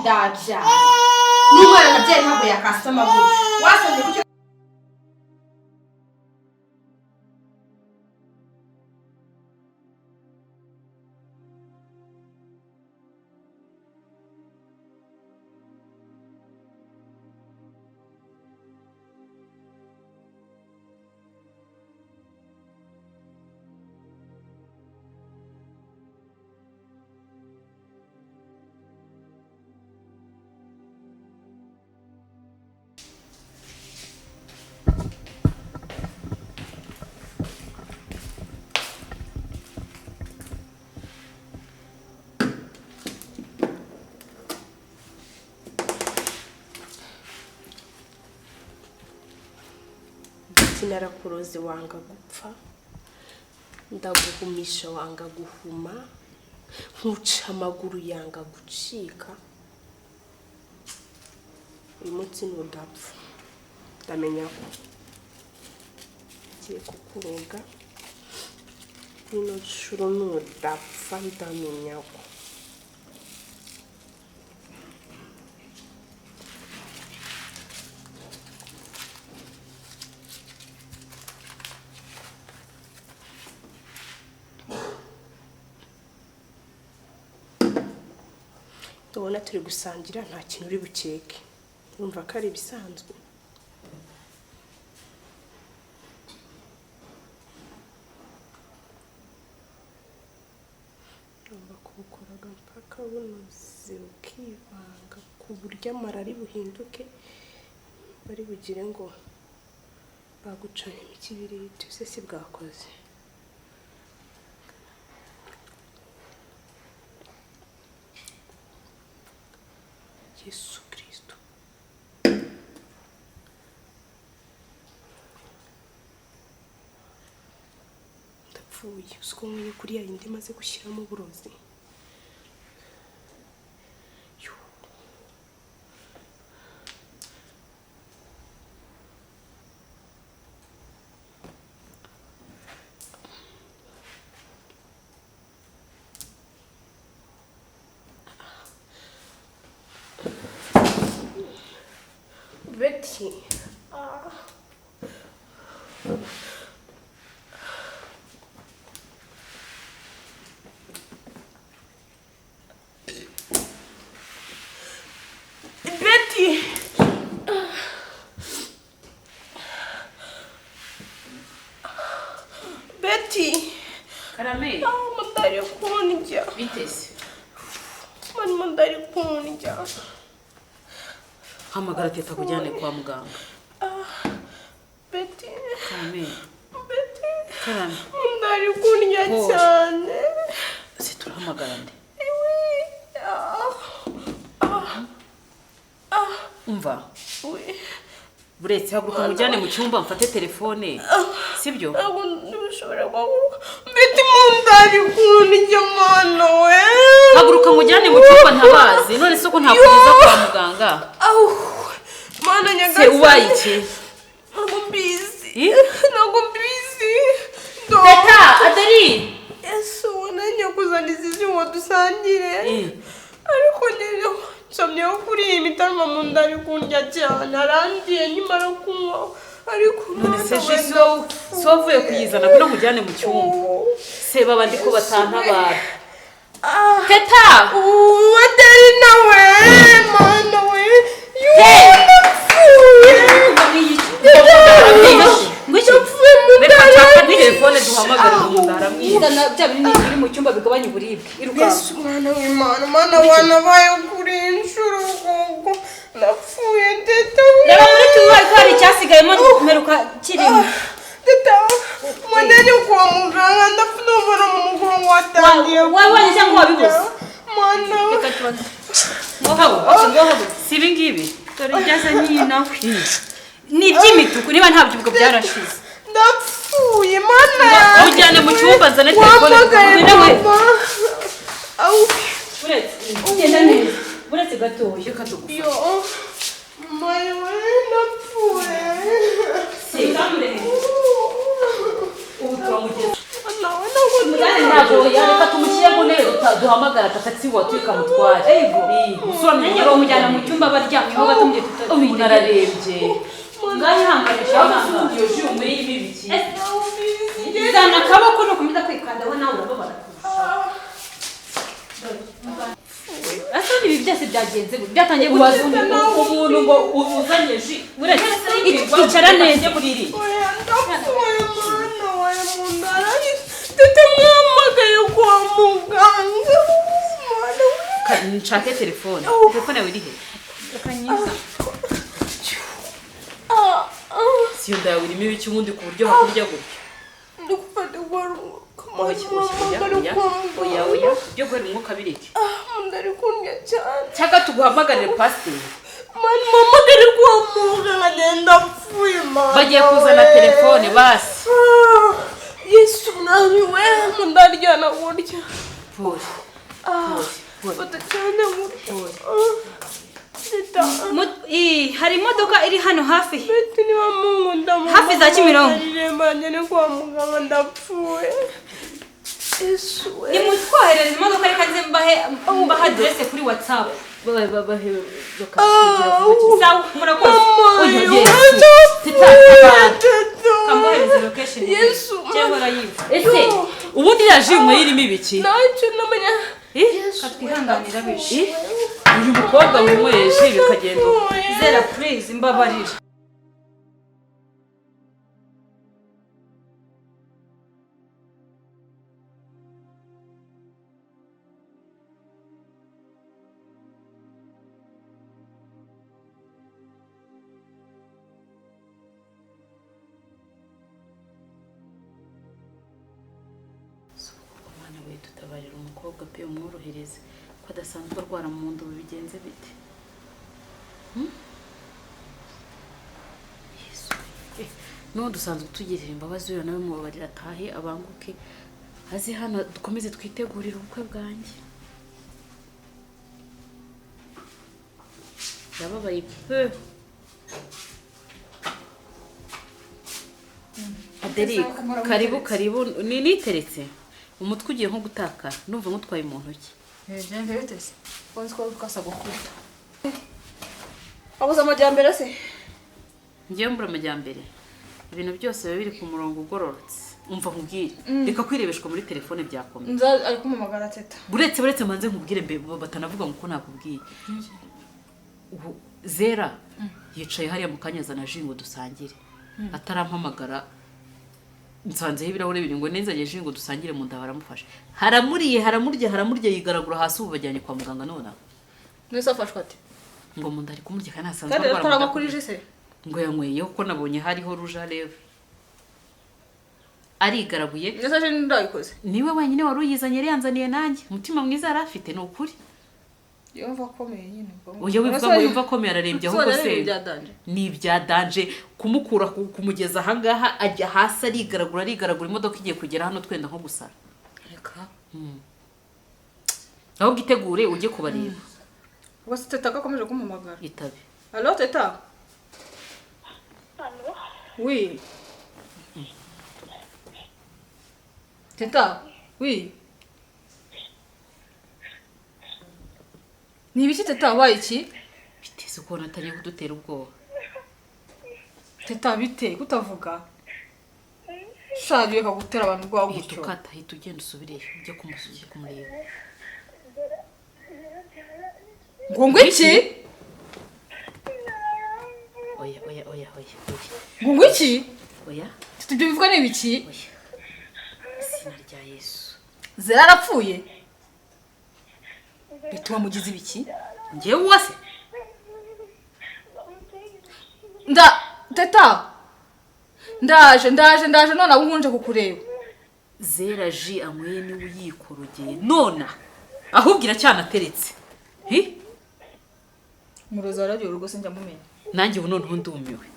ndaja n'umwana nabyaye ntabwo yakasa amaguru wasomye kucyo narakuroze wanga gupfa ndaguhumisha wanga guhuma nkuca amaguru yanga gucika uyu munsi ntudapfa ndamenya ko ngiye kukuroga ino nshuro ntudapfa ndamenya ko ubona turi gusangira nta kintu uri bukeke urumva ko ari bisanzwe urumva kubukoraga mpaka bunoze ukivanga ku buryo amara ari buhinduke bari bugire ngo bagucanye ikibiriti se si bwakoze Yesu Kristo ndapfuye usko mwenye kuri ya yindi maze gushyiramo uburozi Betty. Betty. Betty. Karame. Mandari kunja. Vitesse. Mandari kunja. Hamagara teta kujyane kwa muganga. Betty. Karame. Betty. Karame. Mandari kunja cyane. Siturahamagara nde? Umva. Buretse haguruka mujyane mu cyumba mfate telefone. Sibyo? Ntabwo nibishobora guhaguruka. Betty mandari kunja mana we. Haguruka mujyane mu cyumba ntabazi. None se ko ntakugeza kwa muganga. Mana nyagasa. Se ubaye iki? Ntabwo mbizi. Ntabwo mbizi. Teta, Adeline. Yesu nanyakuzaniza izi ngo dusangire. Ariko rero nsomyeho kuri iyi mitarama mu nda ari kundya cyane arangiye nyimara kunywa ariko none se Jesu sovuye kuyizana kuno mujyane mu cyumba. Se baba ndiko batantabara. Teta! Adeline we, mana we. Telefone duhamagara umundara mwiza na bya binini biri mu cyumba bigabanya uburibwe iruka Yesu mwana w'Imana mana wana bayo kuri inshuro gogo napfuye teta reba muri cyumba ko hari cyasigayemo meruka kirimo teta mwanene kwa muganga ndafunobora mu mugongo watangiye wabonye cyangwa wabibuze mana reka tubanze ngoho sibi ngibi dore byaza nyina ni by'imituku niba nta byubwo byarashize ndapfuye mana ujyane mu cyumba nzane telefone ugenda neza buretse gatoya reka tugufa yo mayo ndapfuye sikamure ubu twamugeza ntabwo yareka tumushyire mu ntebe duhamagara taxi watuye kamutware usone ngo umujyana mu cyumba baryamyeho batumye umuntu ararembye ngaho ihanganisha abana iyo ji umwe y'ibiki zana akaboko no kumita kwikandaho nawe urababara asa ibi byose byagenze byatangiye ubaza umuntu ngo uzanye ji icara neza muri iri tutamwamagaye kwa muganga nshake telefone yawe iri he kanyiza siyo ndawe irimo ibiki ubundi ku buryo hakurya gutyo ndufate oya byo guhera umwuka bireke ndari kurya cyane cyangwa tuguhamagarire pasiteri mama ari kwa muganga ngenda apfuye mama bagiye kuzana telefone basi Yesu niwe ndaryana gutya pose fata cyane hari imodoka iri hano hafi beti niba mungu ndamu hafi za Kimironko mbanye kwa muganga ndapfuye Yesu nimutwohereza imodoka reka nze mbaha adresse kuri WhatsApp bahe sawa murakoze uyu kambohereza location Yesu cyangwa rayiva ese ubundi yaje umwe irimo ibiki ntacyo namenya katwihanganira bishi uyu mukobwa wimweje bikagenda Zella please mbabarira tutabarira umukobwa pe umworohereze ko adasanzwe arwara mu nda bigenze bite Yesu no dusanzwe tugirira imbabazi uyu nawe mubabarira atahe abanguke aze hano dukomeze twitegurira ubukwe bwanjye yababaye pe Adeline karibu niteretse umutwe ugiye nko gutakara numva nkutwaye mu ntoki Jenge bitese konzi ko ukasa gukubita abuza amajyambere se ngiye mbura amajyambere ibintu byose biba biri ku murongo ugororotse umva nkubwire reka kwirebeshwa muri telefone byakomeye nza ari kumamagara teta buretse manze nkubwire mbe batanavuga ngo ko nakubwiye Zella yicaye hariya mu kanya azana jingo dusangire atarampamagara nsanzeho ibirahure biri ngo neza yeje ngo dusangire mu nda baramufasha haramurya yigaragura hasi ubu bajyanye kwa muganga none nese afashwa ate ngo mu nda ari kumurya kana asanzwe kandi ataraba kuri jise ngo yanyweyeho ko nabonye hariho rouge à lèvres arigaraguye nese je ndayikoze niwe wenyine wari uyizanye yanzaniye nanjye umutima mwiza yarafite no ukuri yumva komeye nyine uyo wivuga ngo yumva komeye ararembye ahubwo se ni ibyadanje kumukura kumugeza ahangaha ajya hasi arigaragura imodoka igiye kugera hano twenda nko gusara reka aho gitegure ujye kubareba ubwo se teta gakomeje kumumagara itabe allo teta allo oui teta oui ni ibiki teta wabaye iki biteze ko natanye kudutera ubwoba teta bite kutavuga shaje kagutera abantu rwa gutyo ukata hita ugenda usubireyo ujye kumureba ngo iki oya ngo iki oya tujye bivuga ni ibiki izina rya Yesu Zella arapfuye bituma mugize ibiki ngewe wase teta ndaje none abunje kukureba Zella ji amweye ni uyikorogeye nona ahubwira cyane ateretse muroza radio rugo sinjya mumenya nanjye ubu none ndumiwe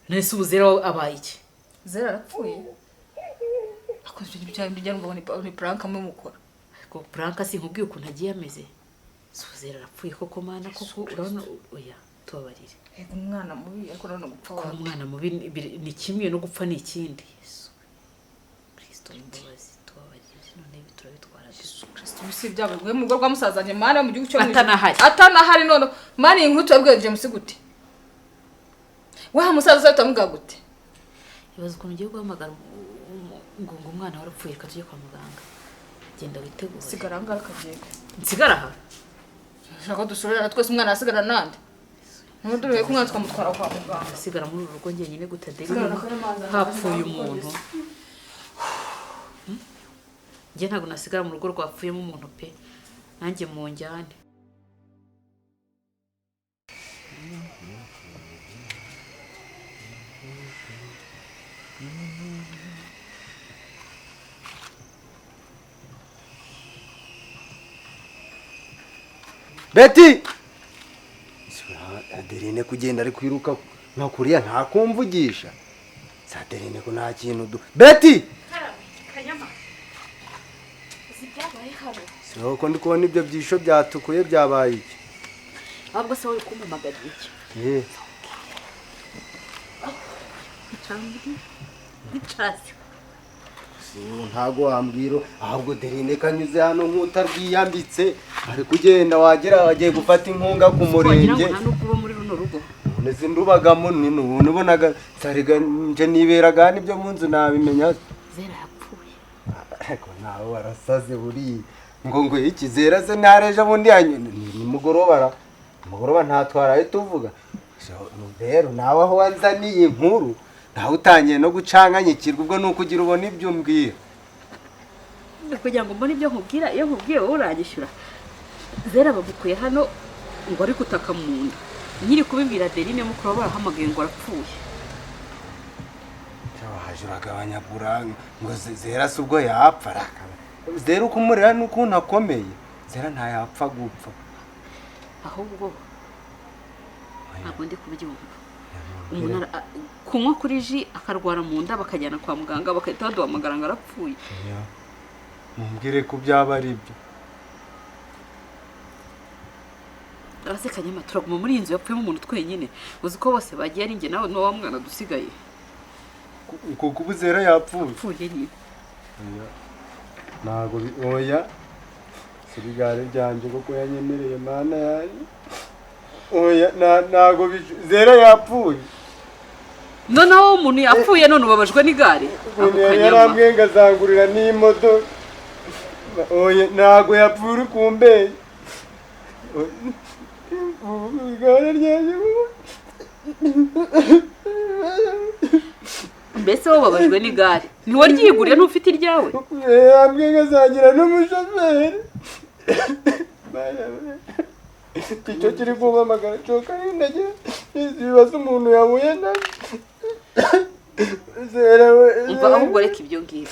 nese ubu Zella abaye iki Zella arapfuye akoze ibyo cyane bijya ngo ni prank amwe mukora ko prank si nkubwiye ukuntu agiye ameze Zella arapfuye koko mana koko urabona oya tubabarire ego umwana mubi ariko none gupfa wa umwana mubi ni kimwe no gupfa ni ikindi Yesu Kristo imbabazi twabagize none bitura bitwara Kristo musi byabaguye mu rugo rwa musazanye mana mu gihugu cyo atanahari none mani inkuru twabwiye James gute wa musaza utamuga gute ibaze ukuntu ugiye guhamagara ngo umwana warapfuye katuje kwa muganga genda witegura sigara ngara kabyego nsigara aha shaka dusorera twese umwana asigara nande ntuduruye ko umwana twamutwara kwa muganga sigara muri uru rugo ngenyine gutadega hapfuye umuntu nge ntabwo nasigara mu rugo rwapfuyemo umuntu pe nanjye mu njyane Betty Adeline kugenda ari kwiruka nka kuriya nta kumvugisha Adeline ko nta kintu Betty kanyama zibyabaye hano so ko ndi kubona ibyo byisho byatukuye byabaye iki ahubwo se uri kumpamagara iki Nicasi ntago wambwiro ahubwo Adeline kanyuze hano nk'utarwiyambitse ari kugenda wagira wagiye gufata inkunga ku murenge kuba muri runo rugo neze ndubagamo nubonaga sariga nje niberaga nibyo munzu nabimenya Zera yapfuye ariko nawe warasaze buri ngo iki Zera se nareje bundi ni mugoroba ntatwaraye tuvuga rero nawe aho wanzaniye inkuru nawe utangiye no gucanganyikirwa ubwo nuko ugira ubona ibyo umbwira kugira ngo mbone ibyo nkubwira iyo nkubwiye wowe uragishyura Zera bagukuye hano ngo ari gutaka mu nda nyiri kubibwira Adeline mukuru barahamagaye ngo arapfuye hajuraga abanyabura ngo Zera se ubwo yapfa rakaba Zera uko umurera n'ukuntu akomeye Zera ntayapfa gupfa ahubwo ntabwo ndi kubyumva umuntu kunywa kuri ji akarwara mu nda bakajyana kwa muganga bakahita baduhamagara ngo arapfuye mumbwire ko byaba ari byo arase Kanyama turaguma muri iyi nzu yapfuyemo umuntu twenyine uzi ko bose bagiye ari njye nawe n'uwa mwana dusigaye kuko ubu Zera yapfuye apfuye nyine ntago oya sirigare ryanje kuko yanyemereye mana yanjye oya ntago Zera yapfuye noneho umuntu yapfuye none ubabajwe n'igare yarambwiye ngazangurira n'imodoka oya ntago yapfuye uri kumbeye igare ryanjye mbese wowe ubabajwe n'igare ntiwaryiguriye ntufite iryawe yarambwiye ngazangira n'umushoferi icyo kiri kumpamagara coka n'indege ibibazo umuntu yahuye nabyo umva ahubwo reka ibyo ngibyo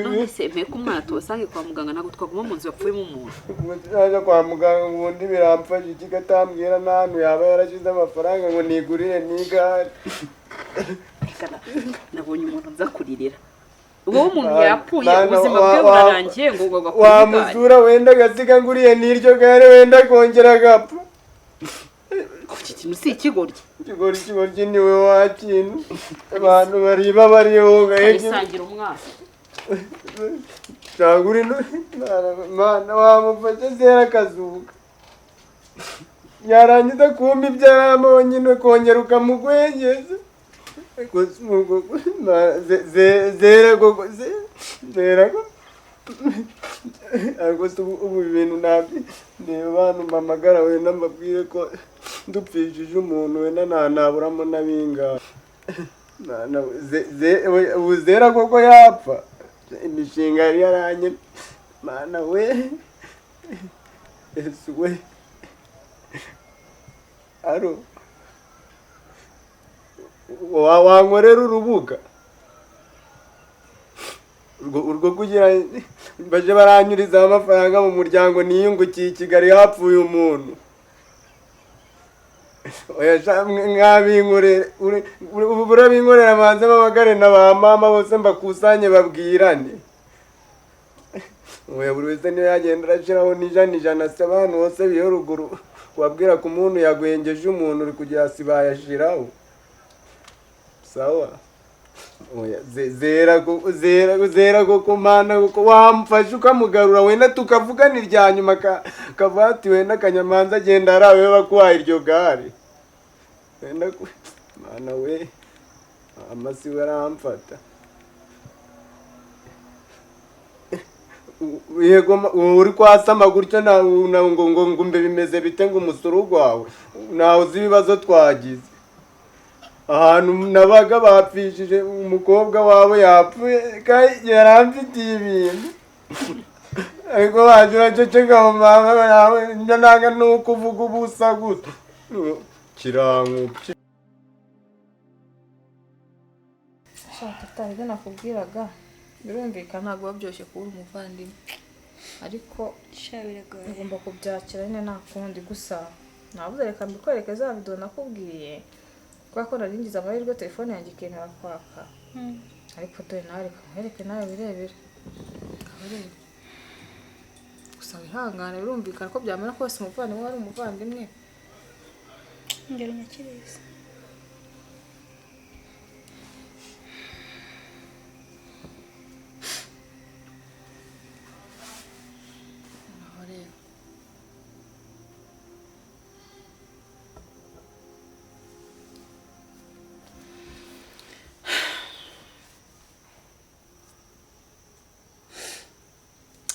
none se mpeye ko umwana tubasange kwa muganga ntabwo twaguma mu nzu yapfuyemo umuntu naje kwa muganga ubundi biramfasha iki gatambwira n'ahantu yaba yarashyize amafaranga ngo nigurire n'igare nabonye umuntu nza kuririra wowe umuntu yapfuye ubuzima bwe burarangiye ngo ugwa kwa muganga wamuzura wenda agasiga nguriye n'iryo gare wenda kongera agapfa iki kintu si ikigoryi ikigoryi niwe wakintu abantu bariba bariho gahesangira umwana cyangwa uri mana wamufashe Zera akazuka yarangiza kumpa ibyo yaramubonye nyine kongera ukamugwengeza Zera ariko ubu ibintu ntabyo reba abantu mpamagara wenda mbabwire ko dupfishije umuntu wenda ntaburamo n'abingahe ubu Zera koko yapfa imishinga yari yaranye mana we ese we aro wankorera urubuga urwo kugira baje baranyurizaho amafaranga mu muryango niyungukiye i Kigali hapfuye umuntu oya nkabinkorera ubu burabinkorera banze babagare na ba mama bose mbakusanye babwirane oya buri wese niyo yagenda arashiraho n'ijana se abantu bose biyo ruguru wabwira ko umuntu yagwengeje umuntu uri kugira si bayashiraho sawa oya zera ko mana ko wamfashe ukamugarura wenda tukavugana irya nyuma kavati wenda kanyamanza agenda arawe bakwaye iryo gare wenda mana we amasi waramfata yego uri kwasama gutyo ngo mbe bimeze bite ngo umusoro gwawe nawe uzi ibibazo twagize ahantu nabaga bapfishije umukobwa wabo yapfuye kandi yaramfitiye ibintu ariko bagira cece ngo mama nawe nanga nuko uvuga ubusa gusa kiranguke shaka tarige nakubwiraga birumvikana ntabwo babyoshye kubura umuvandimwe ariko ugomba kubyakira nyine nta kundi gusa nabuze reka mbikwereke za video nakubwiye kubera ko naringize amahirwe telefone yanjye ikenera kwaka ariko dore nawe reka nkwereke nawe birebere gusa wihangane birumvikana ko byamera kose umuvandimwe wari umuvandimwe ngero nyakiriza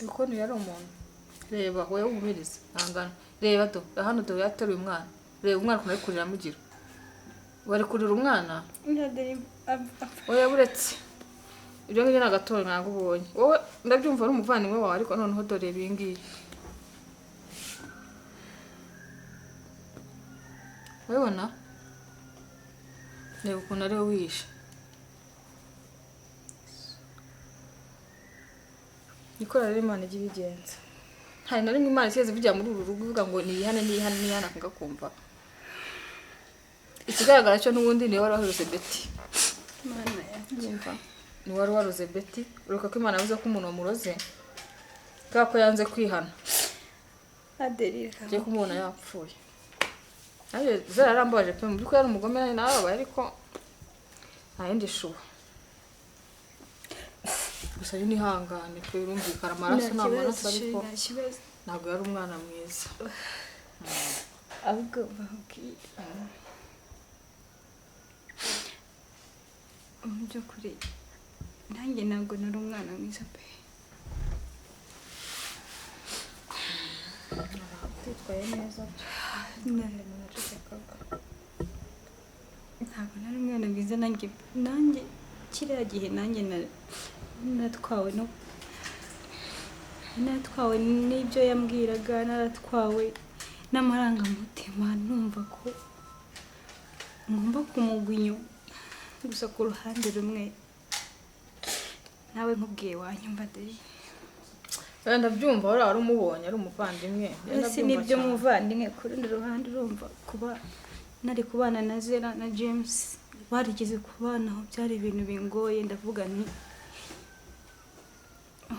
uko yari umuntu reba wowe wumiriza hangana reba do hano do yateruye umwana reba umwana kumwe kurira mugira wari kurira umwana oya buretse ibyo ngibyo nagatora ntabwo ubonye wowe ndabyumva ari umuvandimwe wawe ariko noneho dore ibi ngibi wabona reba ukuntu ari we wishe nikora rero Imana ijya ibigenza hari na rimwe Imana iseze bijya muri uru rugo uvuga ngo niyihane akanga kumva ikigaragara cyo n'ubundi niwe wari waruze Betty Imana yumva ni wari waruze Betty uruka ko Imana yavuze ko umuntu wamuroze kako yanze kwihana Adeline je kumubona yapfuye ayo Zella arambaje pe mu byukuri ari umugome nawe ariko nta yindi shuba gusa ni hangane pe urumvikana amaraso n'amaraso ariko ntabwo yari umwana mwiza ahubwo babwira mu by'ukuri nanjye ntabwo nari umwana mwiza pe twitwaye neza ntabwo nari umwana mwiza nanjye kiriya gihe nanjye natwawe n'ibyo yambwiraga naratwawe n'amarangamutima numva ko ngomba kumugwa inyuma gusa ku ruhande rumwe nawe nkubwiye wanyumva dore ndabyumva wari umubonye ari umuvandimwe ese nibyo muvandimwe ku rundi ruhande urumva kuba nari kubana na Zella na James barigeze kubanaho byari ibintu bingoye ndavuga nti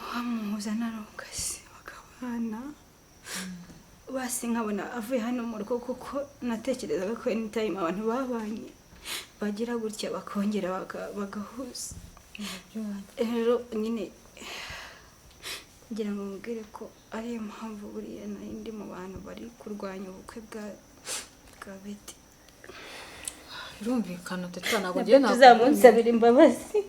wamuhuza na Rokasi bakabana basi nkabona avuye hano mu rugo kuko natekerezaga ko anytime abantu babanye bagira gutya bakongera bagahuza rero nyine ngira ngo mubwire ko ari impamvu buriya n'indi mu bantu bari kurwanya ubukwe bwa Betty birumvikana teta ntabwo ngiye tuzamunsabira imbabazi